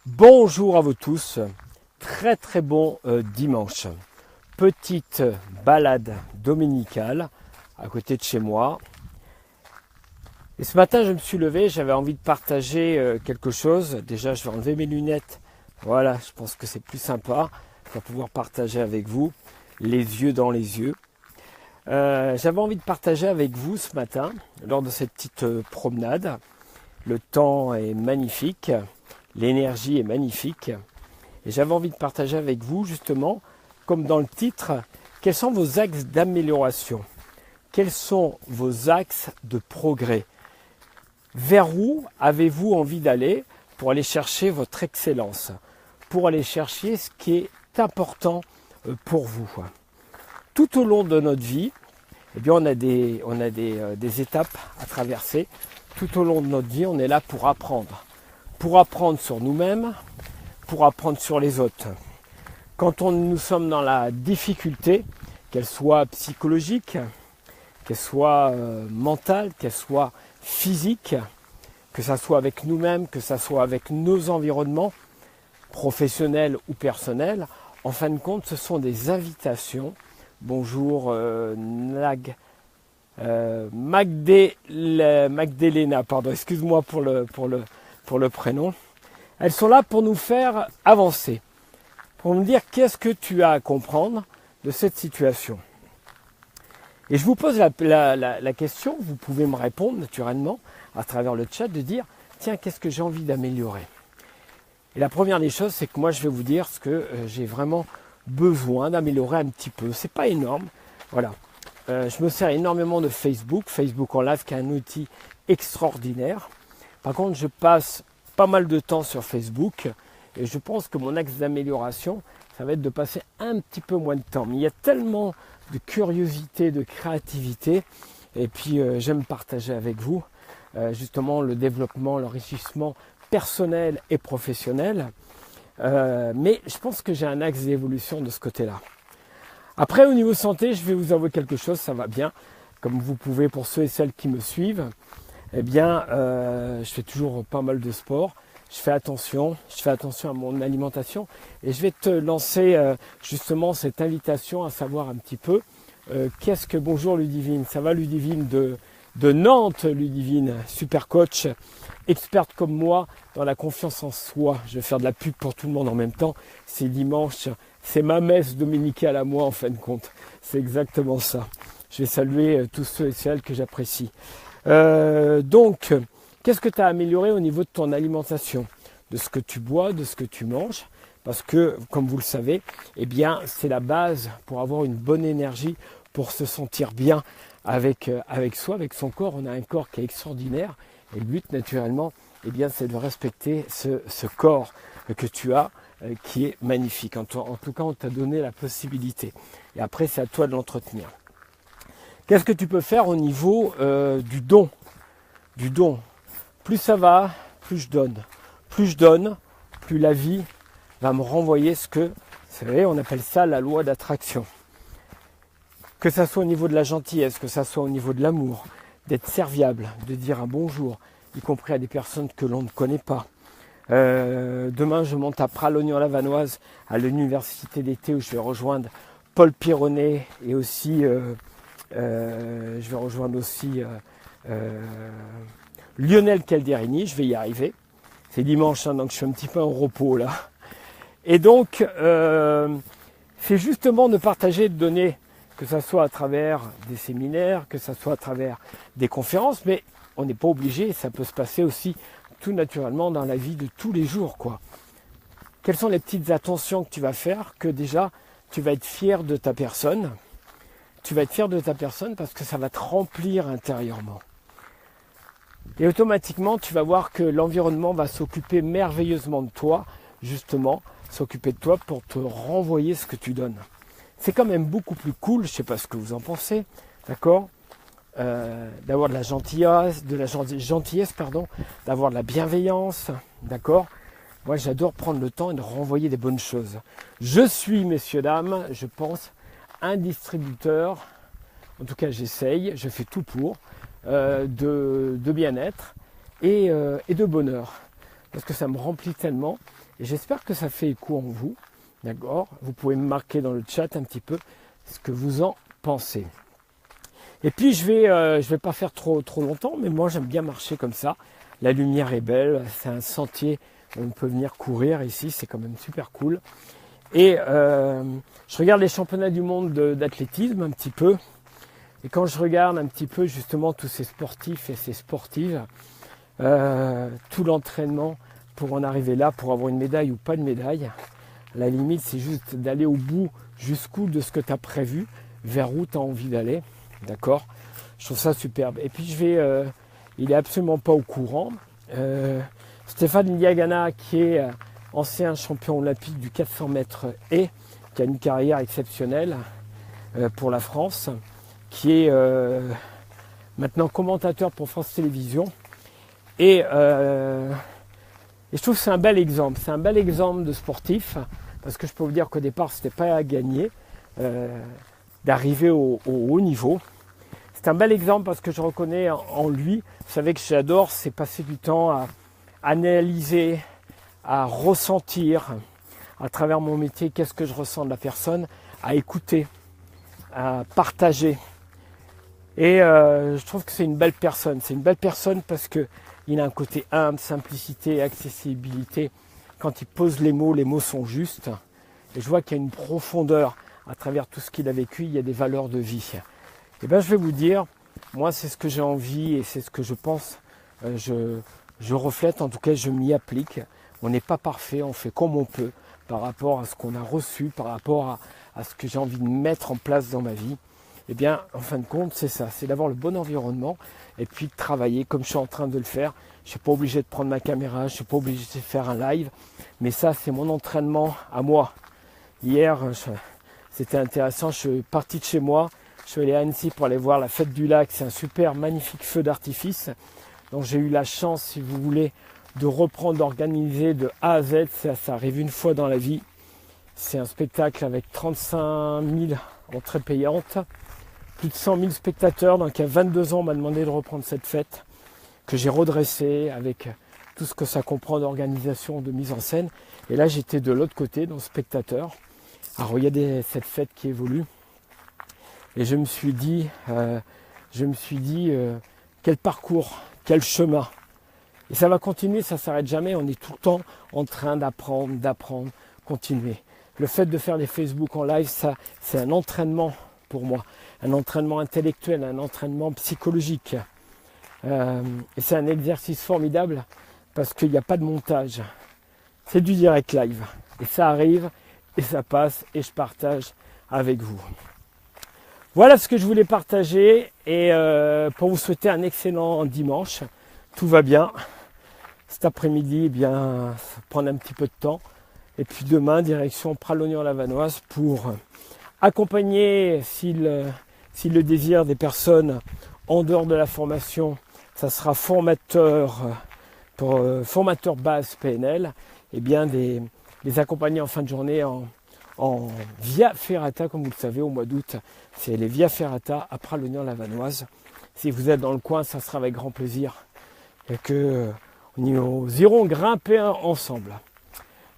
Bonjour à vous tous, très bon dimanche. Petite balade dominicale à côté de chez moi. Et ce matin je me suis levé, j'avais envie de partager quelque chose. Déjà je vais enlever mes lunettes, voilà, je pense que c'est plus sympa. Je vais pouvoir partager avec vous, les yeux dans les yeux. J'avais envie de partager avec vous ce matin, lors de cette petite promenade. Le temps est magnifique. L'énergie est magnifique et j'avais envie de partager avec vous justement, comme dans le titre, quels sont vos axes d'amélioration, quels sont vos axes de progrès, vers où avez-vous envie d'aller pour aller chercher votre excellence, pour aller chercher ce qui est important pour vous. Tout au long de notre vie, eh bien, on a des étapes à traverser. Tout au long de notre vie, on est là pour apprendre sur nous-mêmes, pour apprendre sur les autres. Quand nous sommes dans la difficulté, qu'elle soit psychologique, qu'elle soit mentale, qu'elle soit physique, que ça soit avec nous-mêmes, que ça soit avec nos environnements, professionnels ou personnels, en fin de compte, ce sont des invitations. Bonjour Magdalena, pardon, excuse-moi pour le prénom. Elles sont là pour nous faire avancer, pour nous dire qu'est-ce que tu as à comprendre de cette situation. Et je vous pose la question, vous pouvez me répondre naturellement à travers le chat, de dire tiens, qu'est-ce que j'ai envie d'améliorer. Et la première des choses, c'est que moi je vais vous dire ce que j'ai vraiment besoin d'améliorer un petit peu. C'est pas énorme, voilà. Je me sers énormément de Facebook en live qui est un outil extraordinaire. Par contre, je passe pas mal de temps sur Facebook et je pense que mon axe d'amélioration, ça va être de passer un petit peu moins de temps. Mais il y a tellement de curiosité, de créativité et puis j'aime partager avec vous justement le développement, l'enrichissement personnel et professionnel. Mais je pense que j'ai un axe d'évolution de ce côté-là. Après, au niveau santé, je vais vous avouer quelque chose, ça va bien. Comme vous pouvez, pour ceux et celles qui me suivent, eh bien, je fais toujours pas mal de sport. Je fais attention à mon alimentation. Et je vais te lancer justement cette invitation à savoir un petit peu qu'est-ce que... Bonjour Ludivine, ça va Ludivine de Nantes, Ludivine, super coach, experte comme moi dans la confiance en soi. Je vais faire de la pub pour tout le monde en même temps. C'est dimanche. C'est ma messe dominicale à moi en fin de compte. C'est exactement ça. Je vais saluer tous ceux et celles que j'apprécie. Donc, qu'est-ce que tu as amélioré au niveau de ton alimentation, de ce que tu bois, de ce que tu manges? Parce que, comme vous le savez, eh bien, c'est la base pour avoir une bonne énergie, pour se sentir bien avec soi, avec son corps. On a un corps qui est extraordinaire. Et le but, naturellement, eh bien, c'est de respecter ce corps que tu as, qui est magnifique. En tout cas, on t'a donné la possibilité. Et après, c'est à toi de l'entretenir. Qu'est-ce que tu peux faire au niveau du don? Plus ça va, plus je donne. Plus je donne, plus la vie va me renvoyer ce que... Vous savez, on appelle ça la loi d'attraction. Que ça soit au niveau de la gentillesse, que ça soit au niveau de l'amour, d'être serviable, de dire un bonjour, y compris à des personnes que l'on ne connaît pas. Demain, je monte à Pralognan-la-Vanoise, à l'université d'été, où je vais rejoindre Paul Pironnet et aussi, je vais rejoindre aussi Lionel Calderini. Je vais y arriver. C'est dimanche, hein, donc je suis un petit peu en repos là. Et donc, c'est justement de partager, de donner, que ça soit à travers des séminaires, que ça soit à travers des conférences, mais on n'est pas obligé, ça peut se passer aussi tout naturellement dans la vie de tous les jours, quoi. Quelles sont les petites attentions que tu vas faire, que déjà tu vas être fier de ta personne. Tu vas être fier de ta personne parce que ça va te remplir intérieurement. Et automatiquement, tu vas voir que l'environnement va s'occuper merveilleusement de toi, justement, s'occuper de toi pour te renvoyer ce que tu donnes. C'est quand même beaucoup plus cool, je ne sais pas ce que vous en pensez, d'accord, d'avoir de la gentillesse, d'avoir de la bienveillance, d'accord. Moi, j'adore prendre le temps et de renvoyer des bonnes choses. Je suis, messieurs, dames, je pense, un distributeur, en tout cas j'essaye, je fais tout pour, de bien-être et de bonheur. Parce que ça me remplit tellement Et j'espère que ça fait écho en vous. D'accord? Vous pouvez me marquer dans le chat un petit peu ce que vous en pensez. Et puis je vais pas faire trop longtemps, mais moi j'aime bien marcher comme ça. La lumière est belle, c'est un sentier où on peut venir courir ici, c'est quand même super cool. Et je regarde les championnats du monde d'athlétisme un petit peu. Et quand je regarde un petit peu justement tous ces sportifs et ces sportives, tout l'entraînement pour en arriver là, pour avoir une médaille ou pas de médaille, à la limite c'est juste d'aller au bout, jusqu'où de ce que tu as prévu, vers où tu as envie d'aller. D'accord? Je trouve ça superbe. Et puis il est absolument pas au courant. Stéphane Liagana, qui est ancien champion olympique du 400 mètres et qui a une carrière exceptionnelle pour la France, qui est maintenant commentateur pour France Télévisions. Et je trouve que c'est un bel exemple. C'est un bel exemple de sportif, parce que je peux vous dire qu'au départ, c'était pas à gagner d'arriver au haut niveau. C'est un bel exemple parce que je reconnais en lui, vous savez que j'adore, c'est passer du temps à analyser, à ressentir à travers mon métier qu'est-ce que je ressens de la personne, à écouter, à partager. Et je trouve que c'est une belle personne. C'est une belle personne parce qu'il a un côté humble, simplicité, accessibilité. Quand il pose les mots sont justes. Et je vois qu'il y a une profondeur à travers tout ce qu'il a vécu, il y a des valeurs de vie. Et bien je vais vous dire, moi c'est ce que j'ai envie et c'est ce que je pense, je reflète, en tout cas je m'y applique. On n'est pas parfait, on fait comme on peut par rapport à ce qu'on a reçu, par rapport à ce que j'ai envie de mettre en place dans ma vie. Et bien en fin de compte c'est ça, c'est d'avoir le bon environnement et puis de travailler comme je suis en train de le faire. Je ne suis pas obligé de prendre ma caméra, je ne suis pas obligé de faire un live, mais ça c'est mon entraînement à moi. Hier c'était intéressant, je suis parti de chez moi. Je suis allé à Annecy pour aller voir la fête du lac. C'est un super magnifique feu d'artifice. Donc j'ai eu la chance, si vous voulez, de reprendre, d'organiser de A à Z. Ça arrive une fois dans la vie. C'est un spectacle avec 35 000 entrées payantes. Plus de 100 000 spectateurs. Donc il y a 22 ans, on m'a demandé de reprendre cette fête que j'ai redressée avec tout ce que ça comprend d'organisation, de mise en scène. Et là j'étais de l'autre côté, dans spectateur, à regarder cette fête qui évolue. Et je me suis dit, quel parcours, quel chemin. Et ça va continuer, ça ne s'arrête jamais. On est tout le temps en train d'apprendre, continuer. Le fait de faire des Facebook en live, ça, c'est un entraînement pour moi. Un entraînement intellectuel, un entraînement psychologique. Et c'est un exercice formidable parce qu'il n'y a pas de montage. C'est du direct live. Et ça arrive, et ça passe, et je partage avec vous. Voilà ce que je voulais partager et pour vous souhaiter un excellent dimanche. Tout va bien. Cet après-midi, eh bien, ça va prendre un petit peu de temps. Et puis demain, direction Pralognan-la-Vanoise pour accompagner, s'il le désire, des personnes en dehors de la formation. Ça sera formateur base PNL. Et bien, les accompagner en fin de journée en Via Ferrata, comme vous le savez, au mois d'août, c'est les Via Ferrata à Pralognan-la-Vanoise. Si vous êtes dans le coin, ça sera avec grand plaisir et que nous irons grimper ensemble.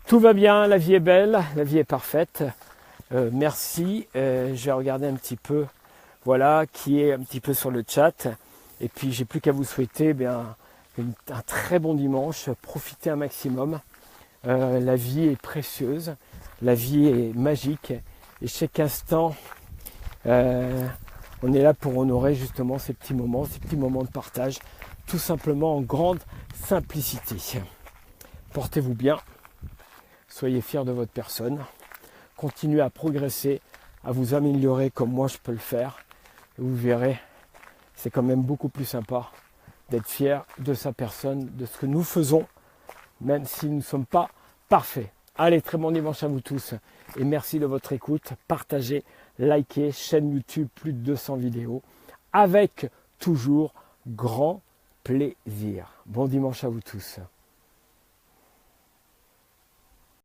Tout va bien, la vie est belle, la vie est parfaite. Merci. Je vais regarder un petit peu, voilà, qui est un petit peu sur le chat. Et puis, j'ai plus qu'à vous souhaiter un très bon dimanche. Profitez un maximum. La vie est précieuse. La vie est magique et chaque instant, on est là pour honorer justement ces petits moments de partage, tout simplement en grande simplicité. Portez-vous bien, soyez fiers de votre personne, continuez à progresser, à vous améliorer comme moi je peux le faire. Et vous verrez, c'est quand même beaucoup plus sympa d'être fier de sa personne, de ce que nous faisons, même si nous ne sommes pas parfaits. Allez, très bon dimanche à vous tous et merci de votre écoute. Partagez, likez, chaîne YouTube, plus de 200 vidéos avec toujours grand plaisir. Bon dimanche à vous tous.